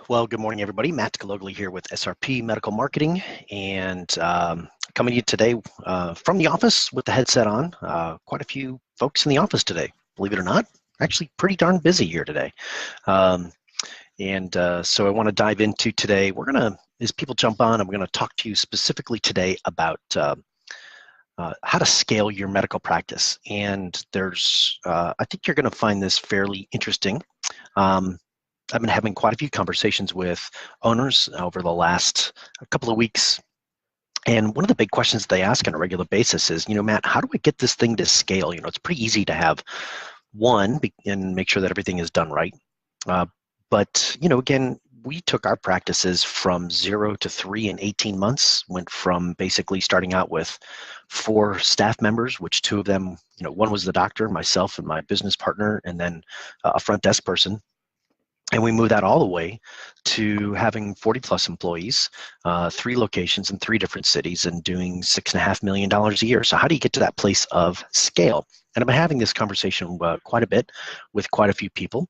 Well, good morning, everybody. Matt Gillogly here with SRP Medical Marketing, and coming to you today from the office with the headset on. Quite a few folks in the office today, believe it or not. Actually, pretty darn busy here today. So I want to dive into today. As people jump on, I'm going to talk to you specifically today about how to scale your medical practice. And I think you're going to find this fairly interesting. I've been having quite a few conversations with owners over the last couple of weeks. And one of the big questions they ask on a regular basis is, Matt, how do I get this thing to scale? It's pretty easy to have one and make sure that everything is done right. But again, we took our practices from 0 to 3 in 18 months, went from basically starting out with 4 staff members, which 2 of them, one was the doctor, myself and my business partner, and then a front desk person. And we moved that all the way to having 40 plus employees, 3 locations in 3 different cities, and doing $6.5 million a year. So how do you get to that place of scale? And I've been having this conversation quite a bit with quite a few people.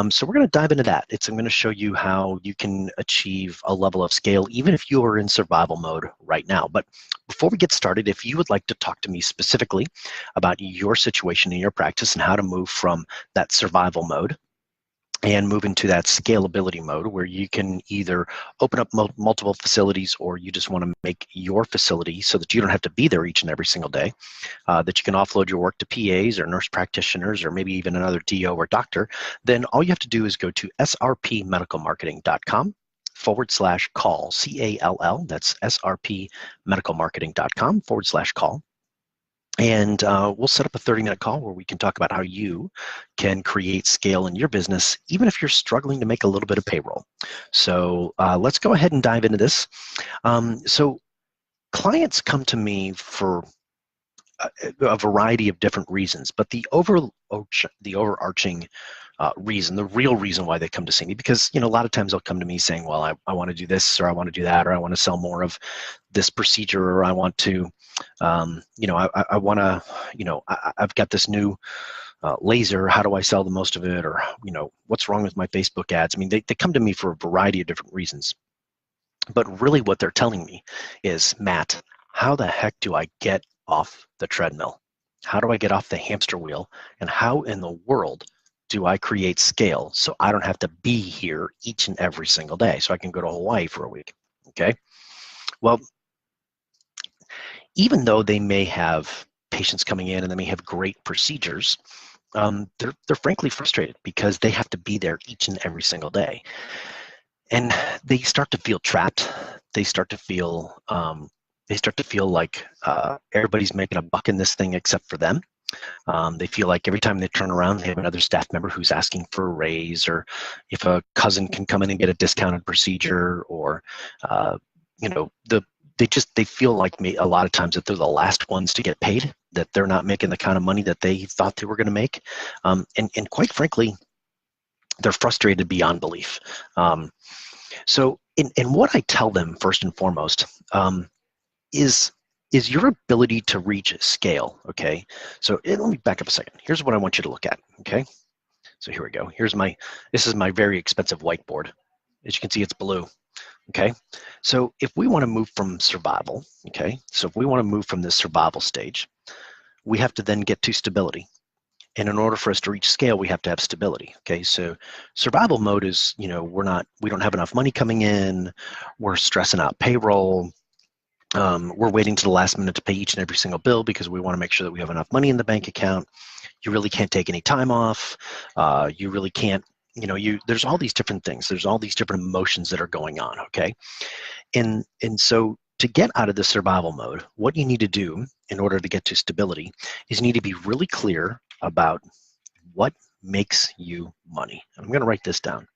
So we're going to dive into that. I'm going to show you how you can achieve a level of scale, even if you are in survival mode right now. But before we get started, if you would like to talk to me specifically about your situation in your practice and how to move from that survival mode and move into that scalability mode where you can either open up multiple facilities, or you just want to make your facility so that you don't have to be there each and every single day, that you can offload your work to PAs or nurse practitioners or maybe even another DO or doctor, then all you have to do is go to srpmedicalmarketing.com/call, C-A-L-L, that's srpmedicalmarketing.com/call. And we'll set up a 30-minute call where we can talk about how you can create scale in your business, even if you're struggling to make a little bit of payroll. So let's go ahead and dive into this. So clients come to me for a variety of different reasons, but the overarching reason, the real reason why they come to see me, because a lot of times they'll come to me saying, well, I want to do this, or I want to do that, or I want to sell more of this procedure, or I want to I want to, I've got this new laser. How do I sell the most of it? Or, what's wrong with my Facebook ads? I mean, they come to me for a variety of different reasons. But really what they're telling me is, Matt, how the heck do I get off the treadmill? How do I get off the hamster wheel? And how in the world do I create scale so I don't have to be here each and every single day, so I can go to Hawaii for a week? Okay. Well, even though they may have patients coming in and they may have great procedures, they're frankly frustrated because they have to be there each and every single day. And they start to feel trapped. They start to feel like everybody's making a buck in this thing except for them. They feel like every time they turn around, they have another staff member who's asking for a raise, or if a cousin can come in and get a discounted procedure, or they feel like a lot of times that they're the last ones to get paid, that they're not making the kind of money that they thought they were going to make. And quite frankly, they're frustrated beyond belief. So what I tell them first and foremost is your ability to reach scale, okay? So let me back up a second. Here's what I want you to look at, okay? So here we go. This is my very expensive whiteboard. As you can see, it's blue. Okay, so if we want to move from survival, okay, so if we want to move from this survival stage, we have to then get to stability. And in order for us to reach scale, we have to have stability. Okay, so survival mode is, we don't have enough money coming in, we're stressing out payroll, we're waiting to the last minute to pay each and every single bill because we want to make sure that we have enough money in the bank account. You really can't take any time off. You really can't. There's all these different things. There's all these different emotions that are going on, okay? And so to get out of the survival mode, what you need to do in order to get to stability is you need to be really clear about what makes you money. I'm going to write this down,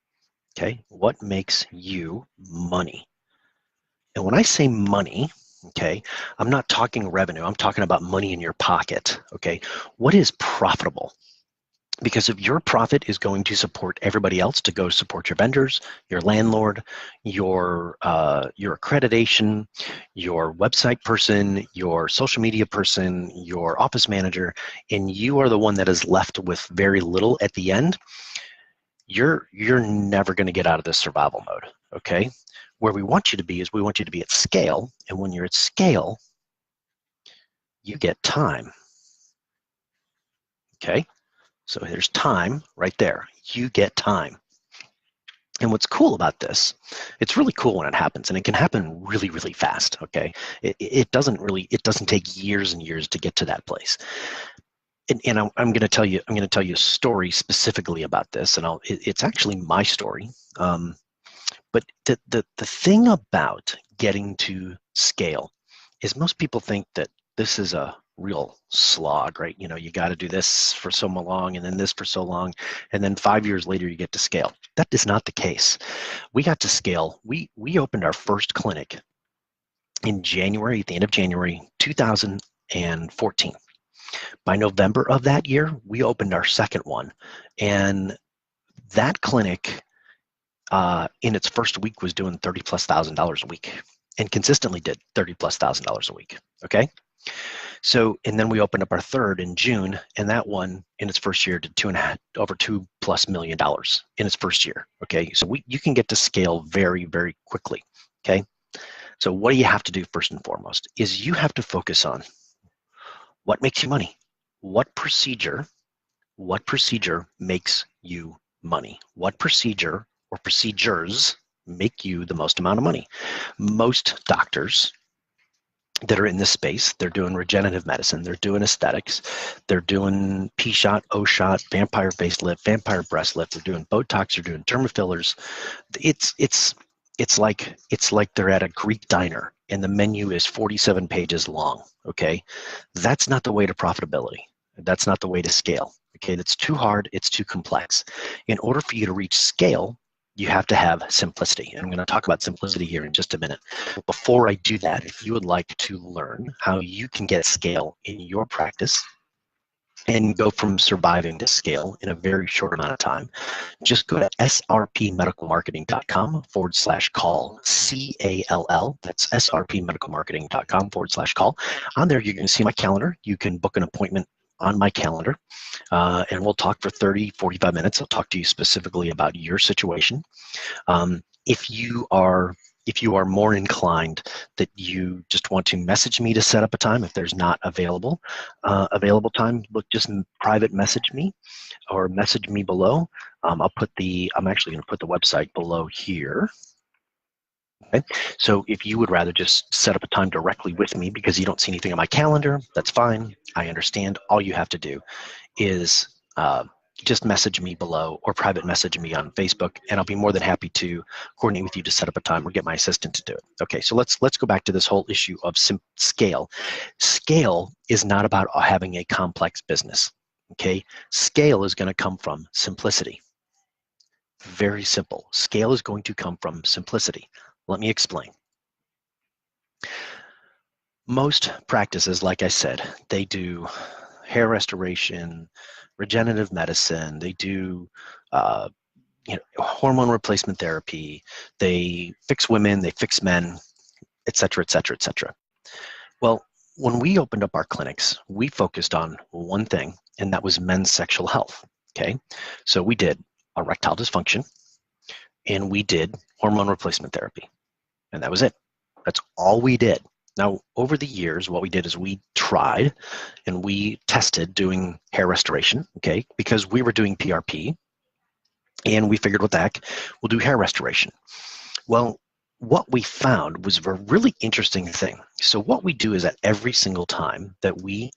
okay? What makes you money? And when I say money, okay, I'm not talking revenue. I'm talking about money in your pocket, okay? What is profitable? Because if your profit is going to support everybody else, to go support your vendors, your landlord, your accreditation, your website person, your social media person, your office manager, and you are the one that is left with very little at the end, you're never going to get out of this survival mode, okay? Where we want you to be is we want you to be at scale, and when you're at scale, you get time, okay? So there's time right there. You get time. And what's cool about this, it's really cool when it happens, and it can happen really, really fast, okay? It doesn't take years and years to get to that place. And I'm going to tell you a story specifically about this, and it's actually my story. But the thing about getting to scale is most people think that this is a real slog, right? You know, you got to do this for so long and then this for so long, and then 5 years later you get to scale. That is not the case. We got to scale. We opened our first clinic in January, at the end of January 2014. By November of that year, we opened our second one, and that clinic in its first week was doing $30,000+ a week, and consistently did $30,000+ a week. Okay, so and then we opened up our third in June, and that one in its first year did over $2+ million in its first year. Okay, so you can get to scale very, very quickly. Okay, so what do you have to do first and foremost is you have to focus on what makes you money. What procedure makes you money? What procedure or procedures make you the most amount of money? Most doctors that are in this space, they're doing regenerative medicine, they're doing aesthetics, they're doing P-shot, O-shot, vampire facelift, vampire breast lift, they're doing Botox, they're doing dermafillers. It's like they're at a Greek diner and the menu is 47 pages long. Okay, that's not the way to profitability. That's not the way to scale. Okay, that's too hard. It's too complex. In order for you to reach scale, you have to have simplicity. And I'm going to talk about simplicity here in just a minute. Before I do that, if you would like to learn how you can get scale in your practice and go from surviving to scale in a very short amount of time, just go to srpmedicalmarketing.com/call, CALL. That's srpmedicalmarketing.com/call. On there, you're going to see my calendar. You can book an appointment on my calendar, and we'll talk for 30-45 minutes. I'll talk to you specifically about your situation. If you are more inclined that you just want to message me to set up a time, if there's not available time, look, just private message me or message me below. I'm actually going to put the website below here. Okay. So if you would rather just set up a time directly with me because you don't see anything on my calendar, that's fine. I understand. All you have to do is just message me below or private message me on Facebook, and I'll be more than happy to coordinate with you to set up a time or get my assistant to do it. Okay, so let's go back to this whole issue of scale. Scale is not about having a complex business. Okay, scale is going to come from simplicity. Very simple. Scale is going to come from simplicity. Let me explain. Most practices, like I said, they do hair restoration, regenerative medicine, they do hormone replacement therapy, they fix women, they fix men, et cetera, et cetera, et cetera. Well, when we opened up our clinics, we focused on one thing, and that was men's sexual health. Okay, so we did erectile dysfunction, and we did hormone replacement therapy, and that was it. That's all we did. Now, over the years, what we did is we tried and we tested doing hair restoration, okay, because we were doing PRP, and we figured, what the heck, we'll do hair restoration. Well, what we found was a really interesting thing. So what we do is that every single time that we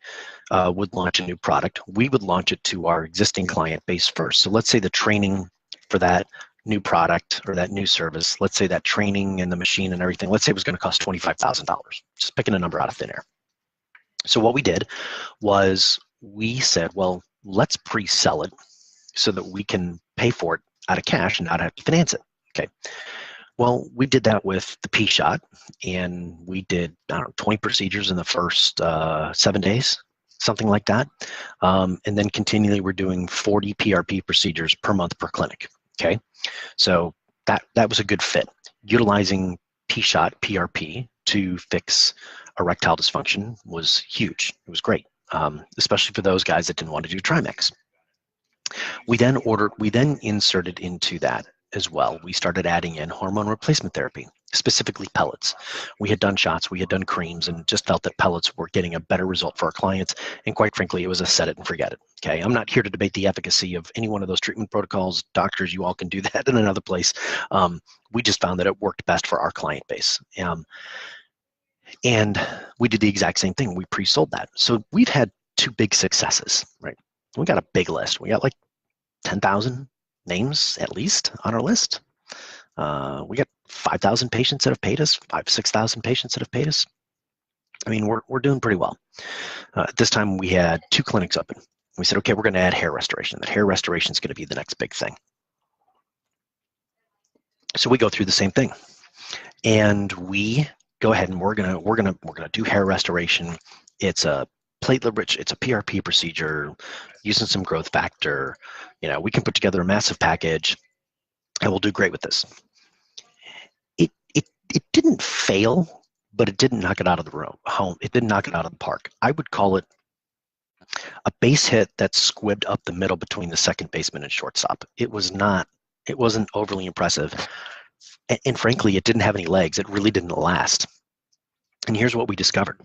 would launch a new product, we would launch it to our existing client base first. So let's say the training for that new product or that new service, let's say that training and the machine and everything, let's say it was going to cost $25,000, just picking a number out of thin air. So what we did was we said, well, let's pre-sell it so that we can pay for it out of cash and not have to finance it. Okay. Well, we did that with the P-shot, and we did, 20 procedures in the first 7 days, something like that. And then continually we're doing 40 PRP procedures per month per clinic. Okay, so that was a good fit. Utilizing P-shot, PRP to fix erectile dysfunction was huge. It was great, especially for those guys that didn't want to do Trimix. We then inserted into that as well. We started adding in hormone replacement therapy, specifically pellets. We had done shots, we had done creams, and just felt that pellets were getting a better result for our clients. And quite frankly, it was a set it and forget it. Okay, I'm not here to debate the efficacy of any one of those treatment protocols. Doctors, you all can do that in another place. We just found that it worked best for our client base. And we did the exact same thing. We pre-sold that. So we've had two big successes, right? We got a big list. We got like 10,000 names at least on our list. We got 5,000 patients that have paid us, 6,000 patients that have paid us. I mean, we're doing pretty well. At this time, we had 2 clinics open. We said, okay, we're going to add hair restoration. That hair restoration is going to be the next big thing. So we go through the same thing, and we go ahead and we're gonna do hair restoration. It's a platelet rich. It's a PRP procedure using some growth factor. We can put together a massive package, and we'll do great with this. It didn't fail, but it didn't knock it out of the home. It didn't knock it out of the park. I would call it a base hit that squibbed up the middle between the second baseman and shortstop. It wasn't overly impressive. And frankly, it didn't have any legs. It really didn't last. And here's what we discovered.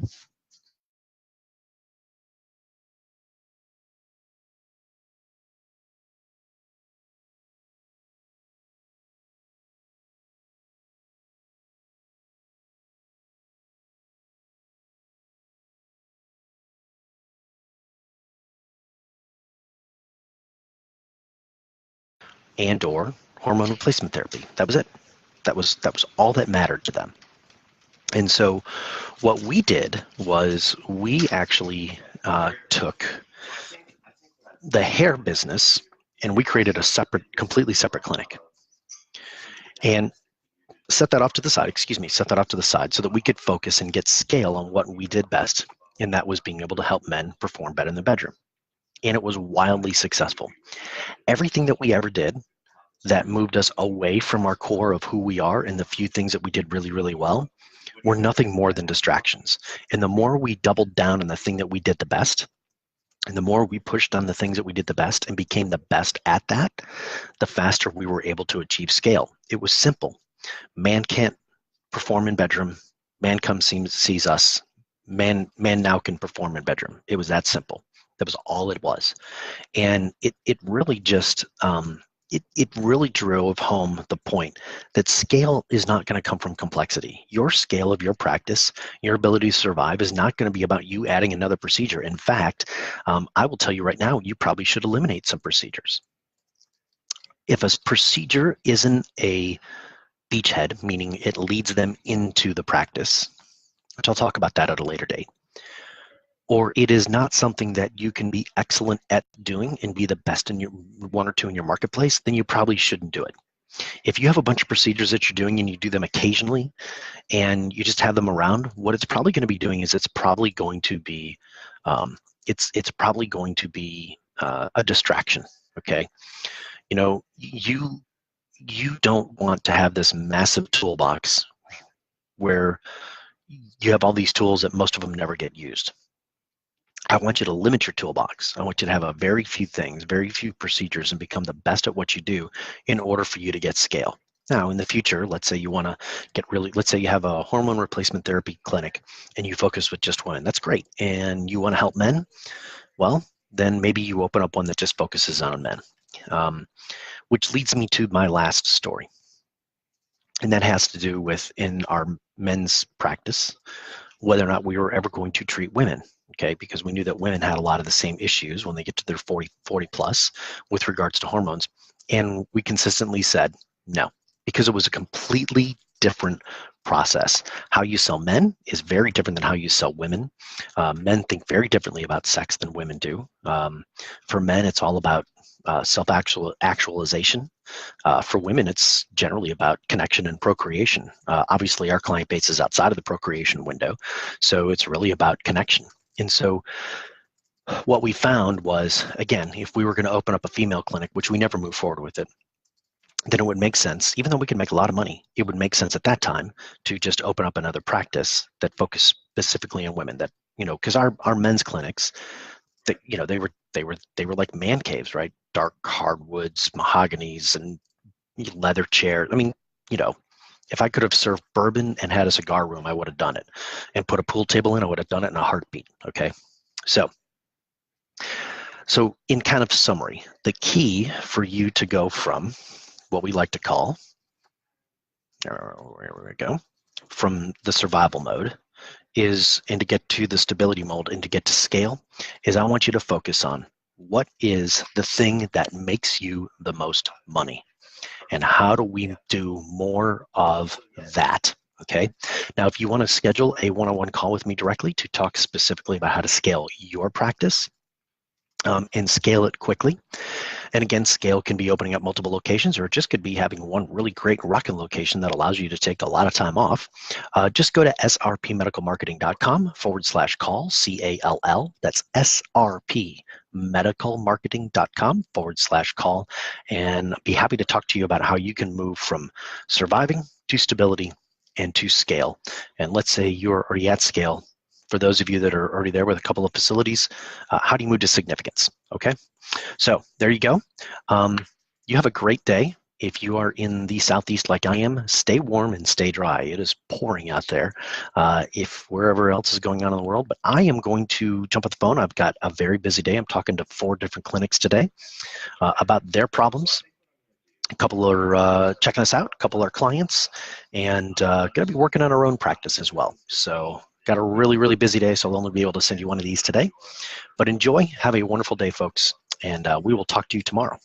And or hormone replacement therapy. That was it. That was all that mattered to them. And so what we did was we actually took the hair business and we created a completely separate clinic and set that off to the side so that we could focus and get scale on what we did best. And that was being able to help men perform better in the bedroom. And it was wildly successful. Everything that we ever did that moved us away from our core of who we are and the few things that we did really, really well were nothing more than distractions. And the more we doubled down on the thing that we did the best, and the more we pushed on the things that we did the best and became the best at that, the faster we were able to achieve scale. It was simple. Man can't perform in bedroom. Man comes, sees us. Man now can perform in bedroom. It was that simple. That was all it was. And it really just, it really drove home the point that scale is not going to come from complexity. Your scale of your practice, your ability to survive is not going to be about you adding another procedure. In fact, I will tell you right now, you probably should eliminate some procedures. If a procedure isn't a beachhead, meaning it leads them into the practice, which I'll talk about that at a later date, or it is not something that you can be excellent at doing and be the best in your 1 or 2 in your marketplace, then you probably shouldn't do it. If you have a bunch of procedures that you're doing and you do them occasionally and you just have them around, what it's probably going to be doing is it's probably going to be a distraction. Okay, you don't want to have this massive toolbox where you have all these tools that most of them never get used. I want you to limit your toolbox. I want you to have a very few things, very few procedures, and become the best at what you do in order for you to get scale. Now, in the future, let's say you want to let's say you have a hormone replacement therapy clinic and you focus with just women. That's great. And you want to help men? Well, then maybe you open up one that just focuses on men, which leads me to my last story. And that has to do with in our men's practice, whether or not we were ever going to treat women. Okay, because we knew that women had a lot of the same issues when they get to their 40 plus with regards to hormones. And we consistently said no, because it was a completely different process. How you sell men is very different than how you sell women. Men think very differently about sex than women do. For men, it's all about self-actualization. For women, it's generally about connection and procreation. Obviously, our client base is outside of the procreation window, so it's really about connection. And so what we found was, again, if we were going to open up a female clinic, which we never moved forward with it, then it would make sense, even though we could make a lot of money, it would make sense at that time to just open up another practice that focused specifically on women. That, because our men's clinics, that they were They were like man caves, right? Dark hardwoods, mahoganies, and leather chairs. I mean, if I could have served bourbon and had a cigar room, I would have done it. And put a pool table in, I would have done it in a heartbeat. Okay. So in kind of summary, the key for you to go from what we like to call, where we go, from the survival mode and to get to the stability mode and to get to scale is I want you to focus on what is the thing that makes you the most money and how do we do more of that. Okay. Now, if you want to schedule a one-on-one call with me directly to talk specifically about how to scale your practice and scale it quickly. And again, scale can be opening up multiple locations, or it just could be having one really great rocking location that allows you to take a lot of time off. Just go to srpmedicalmarketing.com/call, CALL. That's srpmedicalmarketing.com/call, and be happy to talk to you about how you can move from surviving to stability and to scale. And let's say you're already at scale. For those of you that are already there with a couple of facilities, how do you move to significance? Okay. So there you go. You have a great day. If you are in the Southeast like I am, stay warm and stay dry. It is pouring out there if wherever else is going on in the world. But I am going to jump on the phone. I've got a very busy day. I'm talking to 4 different clinics today about their problems. A couple are checking us out, a couple are clients, and going to be working on our own practice as well. So got a really, really busy day, so I'll only be able to send you one of these today. But enjoy. Have a wonderful day, folks. And we will talk to you tomorrow.